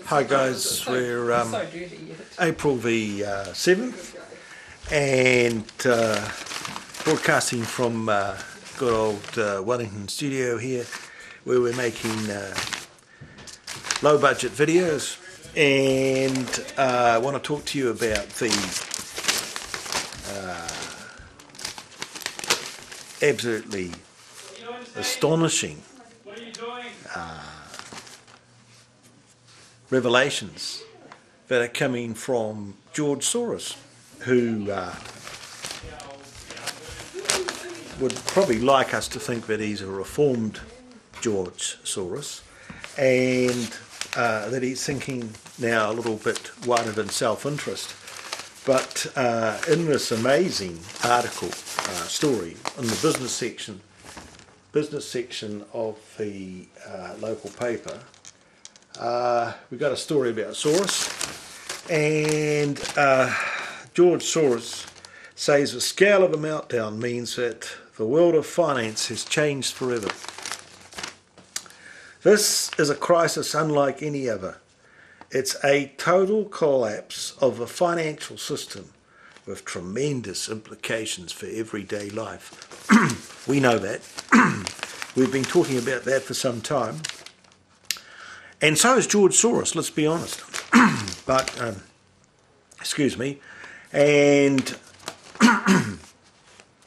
Hi guys, we're April the 7th and broadcasting from good old Wellington studio here, where we're making low budget videos, and I want to talk to you about the absolutely astonishing revelations that are coming from George Soros, who would probably like us to think that he's a reformed George Soros, and that he's thinking now a little bit wider than self-interest. But in this amazing article, story in the business section of the local paper, we've got a story about Soros, and George Soros says the scale of a meltdown means that the world of finance has changed forever. This is a crisis unlike any other. It's a total collapse of the financial system with tremendous implications for everyday life. We know that. We've been talking about that for some time. And so is George Soros, let's be honest. But, excuse me. And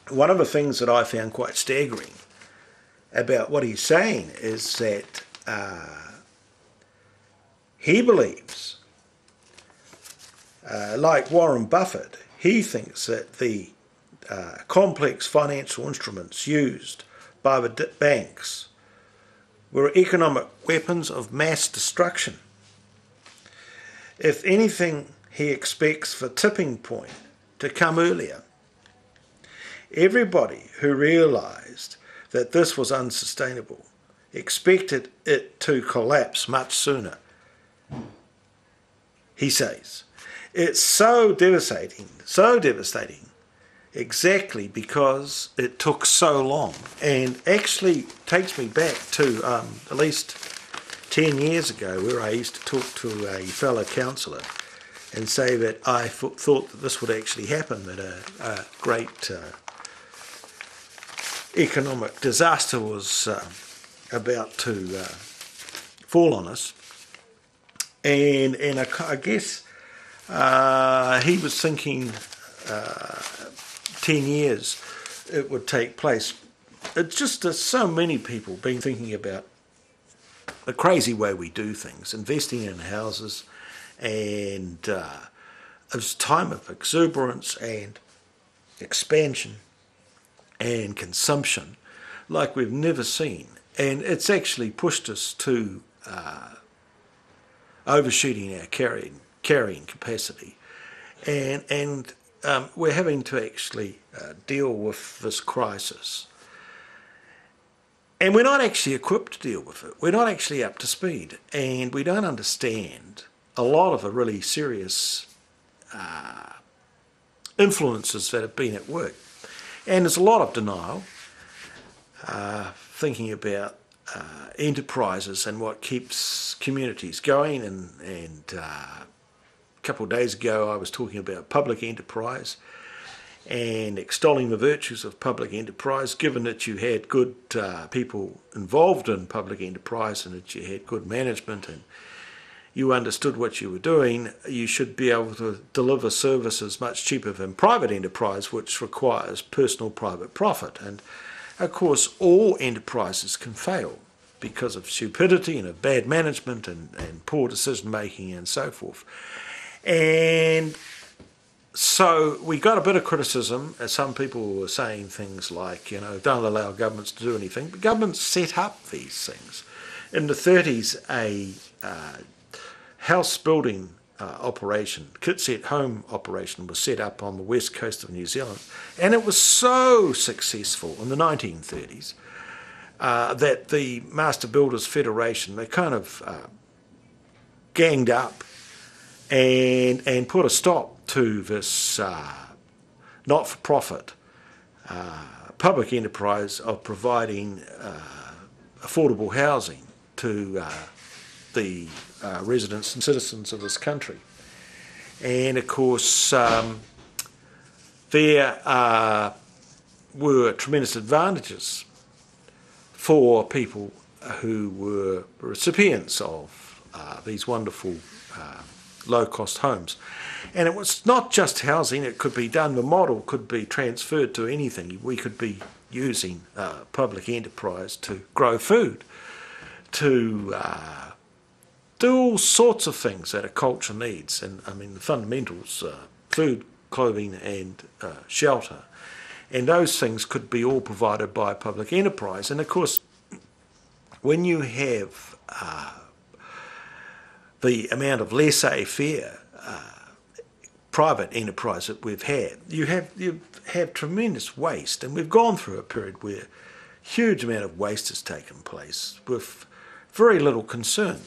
one of the things that I found quite staggering about what he's saying is that he believes, like Warren Buffett, he thinks that the complex financial instruments used by the banks were economic weapons of mass destruction. If anything, he expects the tipping point to come earlier. Everybody who realised that this was unsustainable expected it to collapse much sooner. He says, it's so devastating, exactly because it took so long, and actually takes me back to at least 10 years ago, where I used to talk to a fellow counsellor and say that I thought that this would actually happen, that a great economic disaster was about to fall on us, and I guess he was thinking 10 years it would take place. It's just so many people been thinking about the crazy way we do things, investing in houses, and it's a time of exuberance and expansion and consumption like we've never seen, and it's actually pushed us to overshooting our carrying capacity, and we're having to actually deal with this crisis, and we're not actually equipped to deal with it. We're not actually up to speed, and we don't understand a lot of the really serious influences that have been at work. And there's a lot of denial, thinking about enterprises and what keeps communities going. And a couple of days ago I was talking about public enterprise and extolling the virtues of public enterprise, given that you had good people involved in public enterprise and that you had good management and you understood what you were doing. You should be able to deliver services much cheaper than private enterprise, which requires personal private profit. And of course all enterprises can fail because of stupidity and of bad management and poor decision making and so forth. And so we got a bit of criticism, as some people were saying things like, don't allow governments to do anything. But governments set up these things. In the 30s, a house building operation, kit set home operation, was set up on the west coast of New Zealand, and it was so successful in the 1930s that the Master Builders Federation, they kind of ganged up and put a stop to this not-for-profit public enterprise of providing affordable housing to the residents and citizens of this country. And of course, there were tremendous advantages for people who were recipients of these wonderful low-cost homes. And it was not just housing, it could be done, the model could be transferred to anything. We could be using public enterprise to grow food, to do all sorts of things that a culture needs. And I mean, the fundamentals, food, clothing and shelter. And those things could be all provided by public enterprise. And of course, when you have the amount of laissez-faire private enterprise that we've had, you have tremendous waste. And we've gone through a period where huge amount of waste has taken place with very little concern.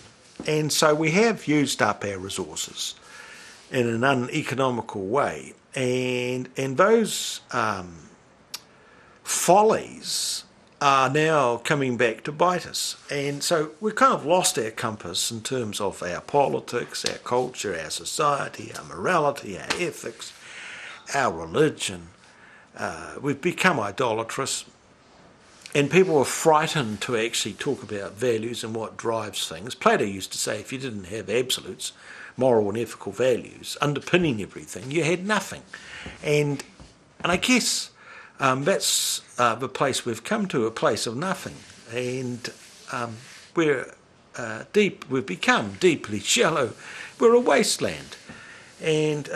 And so we have used up our resources in an uneconomical way. And those follies are now coming back to bite us. And so we've kind of lost our compass in terms of our politics, our culture, our society, our morality, our ethics, our religion. We've become idolatrous. And people are frightened to actually talk about values and what drives things. Plato used to say if you didn't have absolutes, moral and ethical values underpinning everything, you had nothing. And I guess that's the place we've come to, a place of nothing. And we've become deeply shallow. We're a wasteland. And,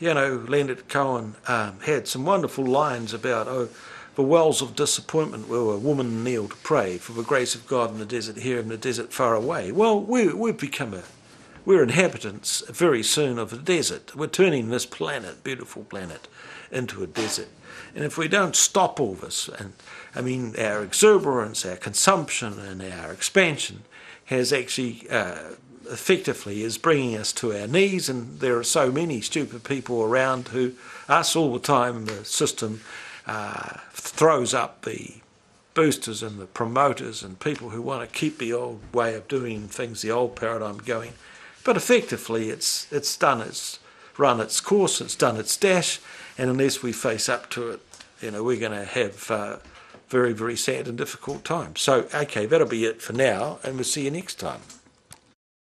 Leonard Cohen had some wonderful lines about, the wells of disappointment where a woman kneeled to pray for the grace of God in the desert here and the desert far away. Well, we're inhabitants very soon of the desert. We're turning this planet, beautiful planet, into a desert. And if we don't stop all this, and I mean our exuberance, our consumption and our expansion has actually effectively is bringing us to our knees, and there are so many stupid people around who, us all the time, the system throws up the boosters and the promoters and people who want to keep the old way of doing things, the old paradigm going. But effectively it's run its course, it's done its dash, and unless we face up to it, we're going to have very, very sad and difficult times. So, okay, that'll be it for now, and we'll see you next time.